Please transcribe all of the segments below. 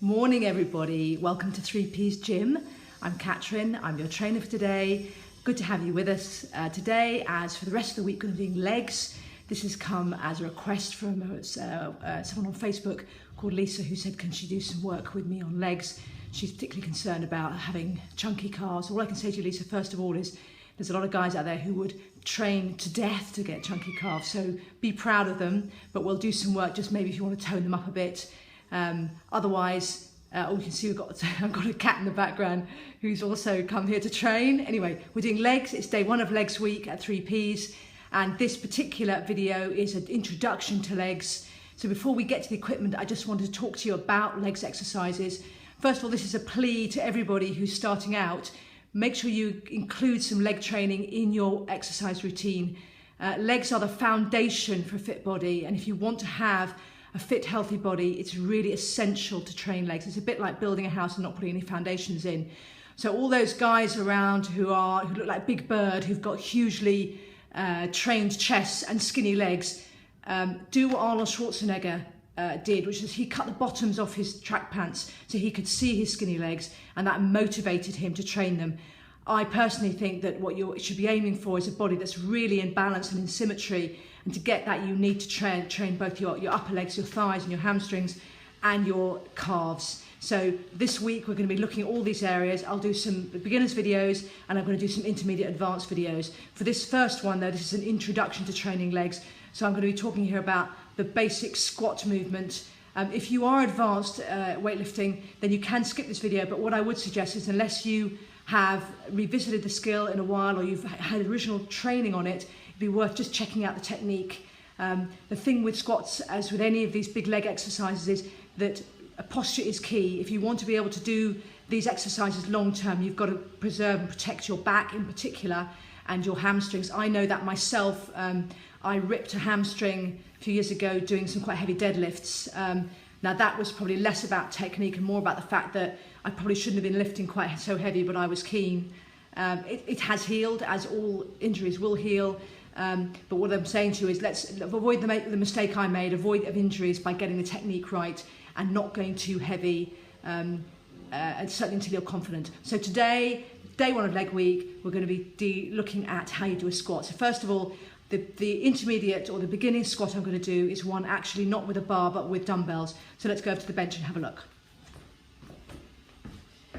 Morning everybody, welcome to 3P's Gym. I'm Catherine, I'm your trainer for today. Good to have you with us today. As for the rest of the week, we're doing legs. This has come as a request from someone on Facebook called Lisa, who said, can she do some work with me on legs? She's particularly concerned about having chunky calves. All I can say to you, Lisa, first of all, is there's a lot of guys out there who would train to death to get chunky calves, so be proud of them, but we'll do some work just maybe if you want to tone them up a bit. Otherwise, you can see I've got a cat in the background who's also come here to train. Anyway, we're doing legs. It's day one of legs week at 3P's, and this particular video is an introduction to legs. So before we get to the equipment, I just wanted to talk to you about legs exercises. First of all, this is a plea to everybody who's starting out. Make sure you include some leg training in your exercise routine. Legs are the foundation for a fit body, and if you want to have a fit, healthy body, it's really essential to train legs. It's a bit like building a house and not putting any foundations in. So all those guys around who look like Big Bird, who've got hugely trained chests and skinny legs, do what Arnold Schwarzenegger did, which is he cut the bottoms off his track pants so he could see his skinny legs, and that motivated him to train them. I personally think that what you should be aiming for is a body that's really in balance and in symmetry, and to get that you need to train both your upper legs, your thighs and your hamstrings and your calves. So this week we're going to be looking at all these areas. I'll do some beginners videos and I'm going to do some intermediate advanced videos. For this first one though, this is an introduction to training legs, so I'm going to be talking here about the basic squat movement. If you are advanced weightlifting, then you can skip this video, but what I would suggest is, unless you have revisited the skill in a while or you've had original training on it, it'd be worth just checking out the technique. The thing with squats, as with any of these big leg exercises, is that posture is key. If you want to be able to do these exercises long term, you've got to preserve and protect your back in particular and your hamstrings. I know that myself. I ripped a hamstring a few years ago doing some quite heavy deadlifts. Now that was probably less about technique and more about the fact that I probably shouldn't have been lifting quite so heavy, but I was keen. It has healed, as all injuries will heal. But what I'm saying to you is, let's avoid the mistake I made, avoid of injuries by getting the technique right and not going too heavy, and certainly until you're confident. So today, day one of leg week, we're going to be looking at how you do a squat. So first of all, the intermediate or the beginning squat I'm going to do is one actually not with a bar but with dumbbells. So let's go over to the bench and have a look.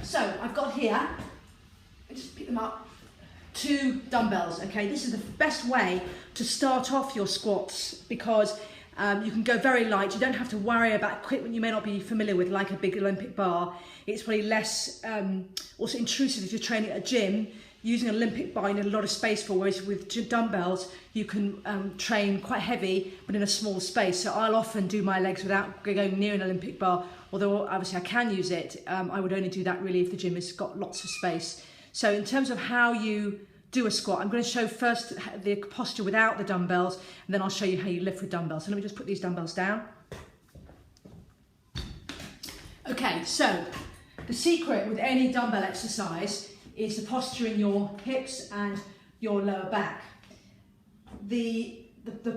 So I've got here, just pick them up, 2 dumbbells. Okay, this is the best way to start off your squats, because you can go very light. You don't have to worry about equipment you may not be familiar with, like a big Olympic bar. It's probably less also intrusive if you're training at a gym. Using an Olympic bar, you need a lot of space for, whereas with dumbbells, you can train quite heavy, but in a small space. So I'll often do my legs without going near an Olympic bar, although obviously I can use it. I would only do that really if the gym has got lots of space. So in terms of how you do a squat, I'm going to show first the posture without the dumbbells, and then I'll show you how you lift with dumbbells. So let me just put these dumbbells down. Okay, so the secret with any dumbbell exercise is the posture in your hips and your lower back. The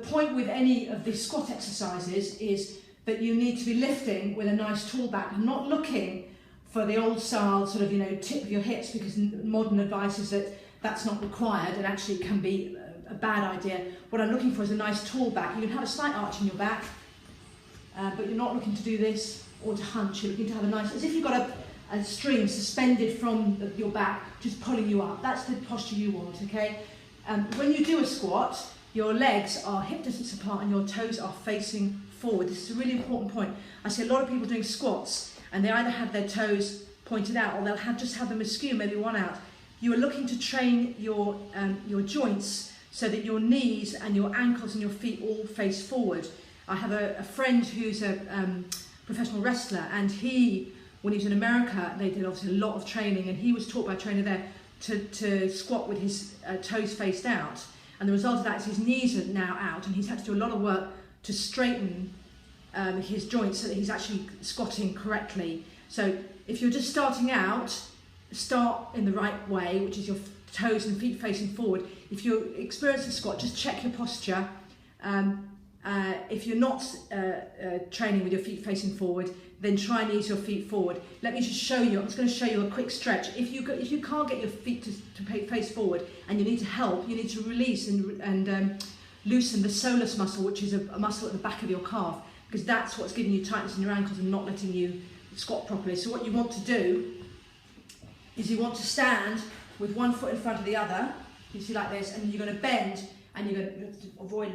point with any of the squat exercises is that you need to be lifting with a nice tall back. I'm not looking for the old style sort of, tip of your hips, because modern advice is that that's not required and actually can be a bad idea. What I'm looking for is a nice tall back. You can have a slight arch in your back, but you're not looking to do this or to hunch. You're looking to have a nice, as if you've got a string suspended from your back, just pulling you up. That's the posture you want, okay? When you do a squat, your legs are hip distance apart and your toes are facing forward. This is a really important point. I see a lot of people doing squats and they either have their toes pointed out or they'll just have them askew, maybe one out. You are looking to train your joints so that your knees and your ankles and your feet all face forward. I have a friend who's a professional wrestler, and when he was in America, they did obviously a lot of training, and he was taught by a trainer there to squat with his toes faced out. And the result of that is his knees are now out, and he's had to do a lot of work to straighten his joints so that he's actually squatting correctly. So if you're just starting out, start in the right way, which is your toes and feet facing forward. If you're experiencing squat, just check your posture. If you're not training with your feet facing forward, then try and ease your feet forward. Let me just show you, I'm just going to show you a quick stretch. If you can't get your feet to face forward and you need to help, you need to release and loosen the soleus muscle, which is a muscle at the back of your calf, because that's what's giving you tightness in your ankles and not letting you squat properly. So what you want to do is you want to stand with one foot in front of the other, you see like this, and you're going to bend, and you're going to avoid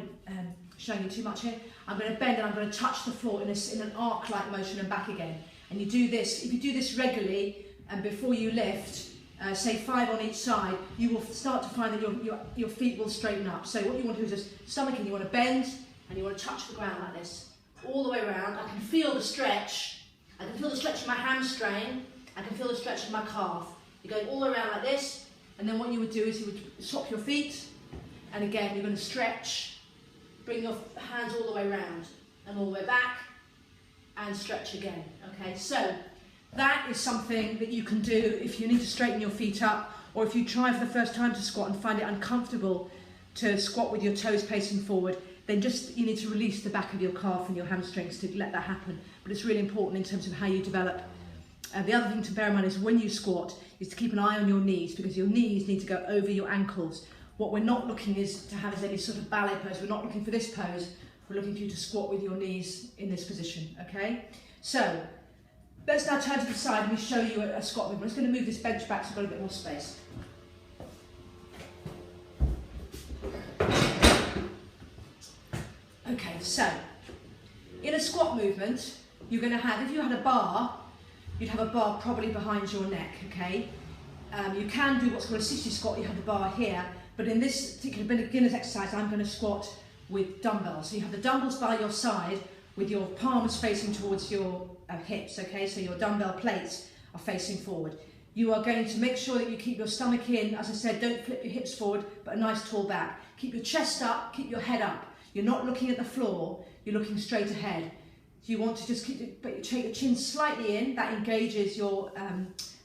showing you too much here. I'm going to bend and I'm going to touch the floor in an arc-like motion and back again. And you do this, if you do this regularly, and before you lift, say 5 on each side, you will start to find that your feet will straighten up. So what you want to do is just stomach in, you want to bend, and you want to touch the ground like this, all the way around. I can feel the stretch. I can feel the stretch in my hamstring. I can feel the stretch in my calf. You're going all around like this, and then what you would do is you would swap your feet, and again, you're going to stretch. Bring your hands all the way around and all the way back and stretch again. Okay, so that is something that you can do if you need to straighten your feet up, or if you try for the first time to squat and find it uncomfortable to squat with your toes facing forward, then you need to release the back of your calf and your hamstrings to let that happen. But it's really important in terms of how you develop. The other thing to bear in mind is when you squat is to keep an eye on your knees, because your knees need to go over your ankles. What we're not looking to have is any sort of ballet pose. We're not looking for this pose. We're looking for you to squat with your knees in this position, okay? So, let's now turn to the side and we show you a squat movement. I'm just going to move this bench back so I've got a bit more space. Okay, so, in a squat movement, you're going to have, if you had a bar, you'd have a bar probably behind your neck, okay? You can do what's called a 60 squat, you have the bar here. But in this particular beginner's exercise, I'm going to squat with dumbbells. So you have the dumbbells by your side with your palms facing towards your hips, okay? So your dumbbell plates are facing forward. You are going to make sure that you keep your stomach in. As I said, don't flip your hips forward, but a nice tall back. Keep your chest up, keep your head up. You're not looking at the floor, you're looking straight ahead. You want to just take your chin slightly in, that engages your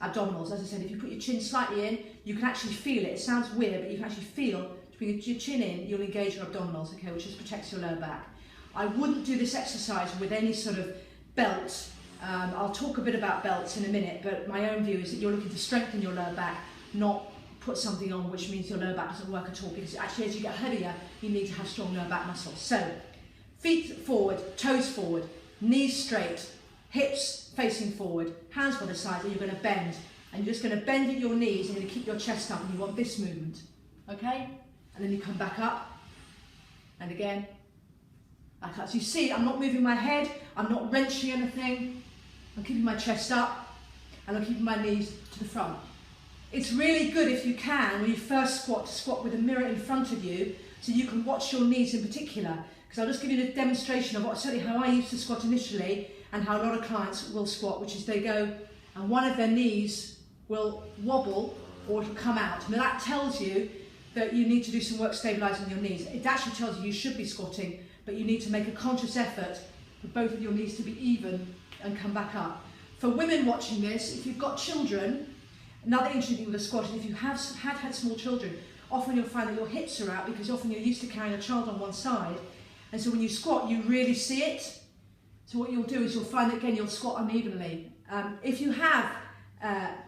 abdominals. As I said, if you put your chin slightly in, you can actually feel it. It sounds weird, but you can actually feel, to bring your chin in, you'll engage your abdominals, okay, which just protects your lower back. I wouldn't do this exercise with any sort of belt. I'll talk a bit about belts in a minute, but my own view is that you're looking to strengthen your lower back, not put something on which means your lower back doesn't work at all, because actually as you get heavier, you need to have strong lower back muscles. So, feet forward, toes forward, knees straight, hips facing forward, hands by the side, and you're going to bend. And you're just going to bend at your knees and you're going to keep your chest up, and you want this movement, okay? And then you come back up, and again, back up. So you see, I'm not moving my head, I'm not wrenching anything, I'm keeping my chest up, and I'm keeping my knees to the front. It's really good if you can, when you first squat, to squat with a mirror in front of you, so you can watch your knees in particular. Because I'll just give you a demonstration of certainly how I used to squat initially, and how a lot of clients will squat, which is they go, and one of their knees will wobble or it'll come out. Now that tells you that you need to do some work stabilising your knees. It actually tells you should be squatting, but you need to make a conscious effort for both of your knees to be even and come back up. For women watching this, if you've got children, another interesting thing with a squat is if you have had small children, often you'll find that your hips are out because often you're used to carrying a child on one side. And so when you squat, you really see it. So what you'll do is you'll find that again, you'll squat unevenly. If you have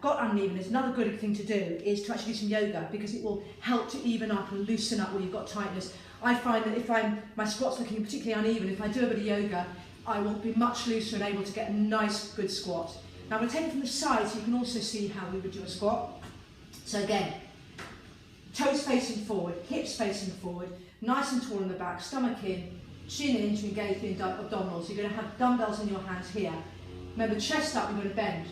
got unevenness, another good thing to do is to actually do some yoga, because it will help to even up and loosen up where you've got tightness. I find that if my squat's looking particularly uneven, if I do a bit of yoga, I will be much looser and able to get a nice, good squat. Now I'm going to take it from the side so you can also see how we would do a squat. So again, toes facing forward, hips facing forward, nice and tall in the back, stomach in, chin in to engage the abdominals. You're going to have dumbbells in your hands here. Remember, chest up, you're going to bend.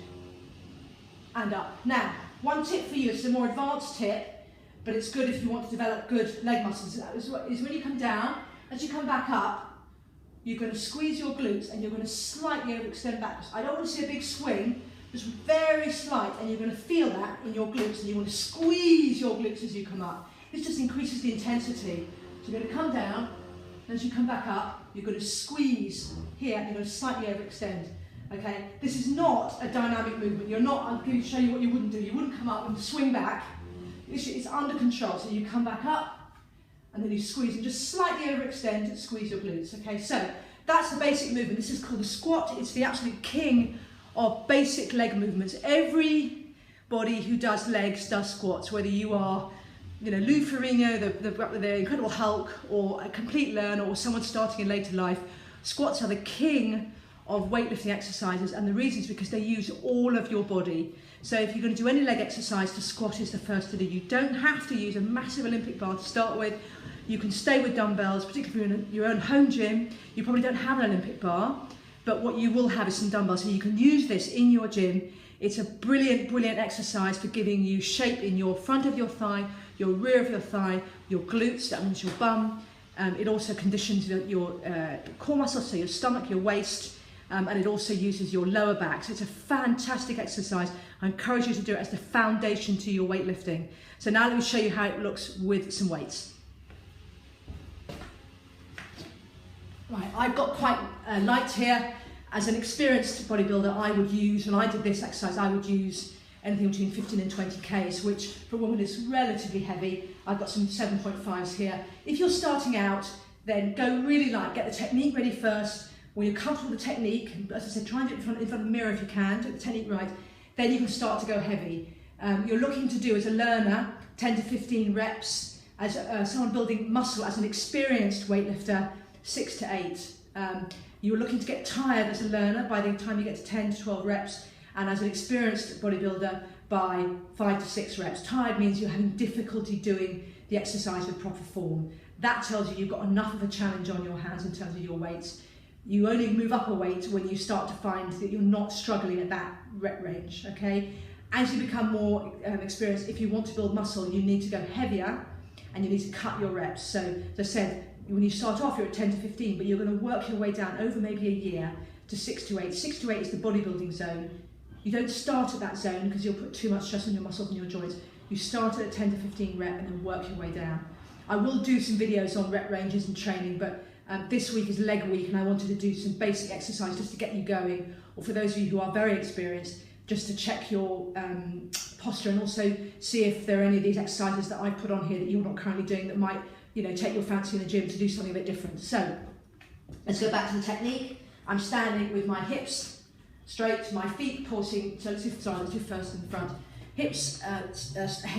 And up. Now, one tip for you, it's a more advanced tip, but it's good if you want to develop good leg muscles, is when you come down, as you come back up, you're going to squeeze your glutes and you're going to slightly overextend backwards. I don't want to see a big swing, just very slight, and you're going to feel that in your glutes, and you want to squeeze your glutes as you come up. This just increases the intensity. So you're going to come down, and as you come back up, you're going to squeeze here, and you're going to slightly overextend. Okay, this is not a dynamic movement. You're not, I'm going to show you what you wouldn't do. You wouldn't come up and swing back. It's under control. So you come back up, and then you squeeze and just slightly overextend and squeeze your glutes. Okay, so that's the basic movement. This is called the squat. It's the absolute king of basic leg movements. Everybody who does legs does squats, whether you are, you know, Lou Ferrigno, the Incredible Hulk, or a complete learner, or someone starting in later life. Squats are the king of weightlifting exercises, and the reason is because they use all of your body. So if you're going to do any leg exercise, the squat is the first to do. You don't have to use a massive Olympic bar to start with. You can stay with dumbbells, particularly if you're in your own home gym. You probably don't have an Olympic bar, but what you will have is some dumbbells, so you can use this in your gym. It's a brilliant, brilliant exercise for giving you shape in your front of your thigh, your rear of your thigh, your glutes, that means your bum. It also conditions your core muscles, so your stomach, your waist, and it also uses your lower back. So it's a fantastic exercise. I encourage you to do it as the foundation to your weightlifting. So now let me show you how it looks with some weights. Right, I've got quite light here. As an experienced bodybuilder, I would use, when I did this exercise, I would use anything between 15 and 20 Ks, which for a woman is relatively heavy. I've got some 7.5s here. If you're starting out, then go really light. Get the technique ready first. When you're comfortable with the technique, as I said, try and do it in front of the mirror if you can, do the technique right, then you can start to go heavy. You're looking to do, as a learner, 10 to 15 reps. As someone building muscle, as an experienced weightlifter, 6 to 8. You're looking to get tired as a learner by the time you get to 10 to 12 reps, and as an experienced bodybuilder by 5 to 6 reps. Tired means you're having difficulty doing the exercise with proper form. That tells you you've got enough of a challenge on your hands in terms of your weights. You only move up a weight when you start to find that you're not struggling at that rep range, okay? As you become more experienced, if you want to build muscle, you need to go heavier and you need to cut your reps. So, as I said, when you start off, you're at 10 to 15, but you're going to work your way down over maybe a year to 6 to 8. 6 to 8 is the bodybuilding zone. You don't start at that zone because you'll put too much stress on your muscles and your joints. You start at 10 to 15 rep and then work your way down. I will do some videos on rep ranges and training, but this week is leg week and I wanted to do some basic exercise just to get you going, or for those of you who are very experienced, just to check your posture and also see if there are any of these exercises that I put on here that you're not currently doing that might, you know, take your fancy in the gym to do something a bit different. So let's go back to the technique. I'm standing with my hips straight, my feet pulsing. So let's do first in the front. Hips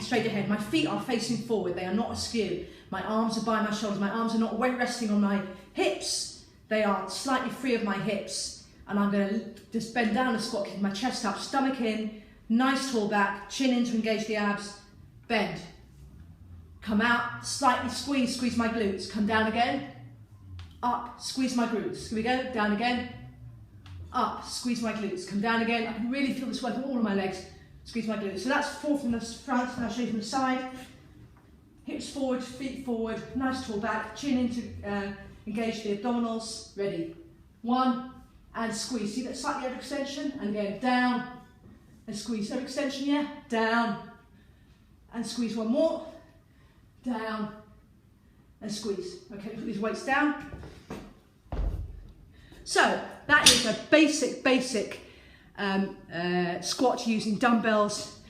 straight ahead. My feet are facing forward. They are not askew. My arms are by my shoulders. My arms are not resting on my hips. They are slightly free of my hips. And I'm going to just bend down and squat, keep my chest up, stomach in, nice tall back, chin in to engage the abs, bend. Come out, slightly squeeze my glutes. Come down again, up, squeeze my glutes. Here we go, down again, up, squeeze my glutes. Come down again. I can really feel this working all of my legs. Squeeze my glutes. So that's 4 from the front, and I'll show you from the side. Hips forward, feet forward, nice tall back, chin in to engage the abdominals. Ready. 1, and squeeze. See that slightly over extension? And again, down, and squeeze. Over extension, yeah? Down, and squeeze. 1 more. Down, and squeeze. Okay, put these weights down. So, that is a basic squat using dumbbells.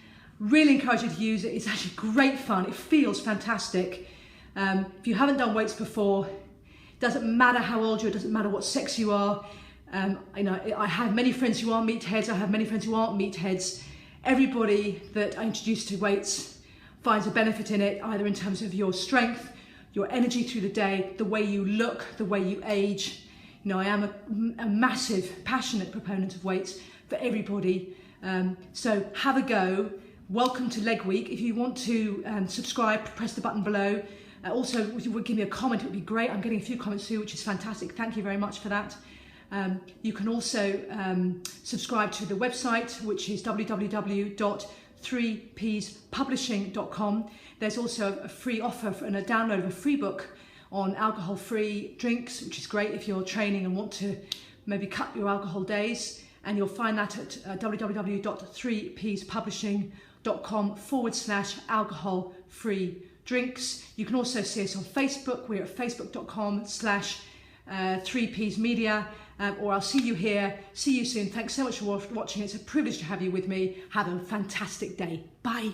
Really encourage you to use it. It's actually great fun. It feels fantastic. If you haven't done weights before, it doesn't matter how old you are, it doesn't matter what sex you are. I have many friends who are meatheads. I have many friends who aren't meatheads. Everybody that I introduce to weights finds a benefit in it, either in terms of your strength, your energy through the day, the way you look, the way you age. You know, I am a massive, passionate proponent of weights for everybody. So have a go. Welcome to Leg Week. If you want to subscribe, press the button below. Also, if you would give me a comment, it would be great. I'm getting a few comments too, which is fantastic. Thank you very much for that. You can also subscribe to the website, which is www.3pspublishing.com. There's also a free offer and a download of a free book on alcohol-free drinks, which is great if you're training and want to maybe cut your alcohol days. And you'll find that at www.3pspublishing.com/alcohol-free drinks. You can also see us on Facebook. We're at facebook.com/3psmedia. Or I'll see you here. See you soon. Thanks so much for watching. It's a privilege to have you with me. Have a fantastic day. Bye.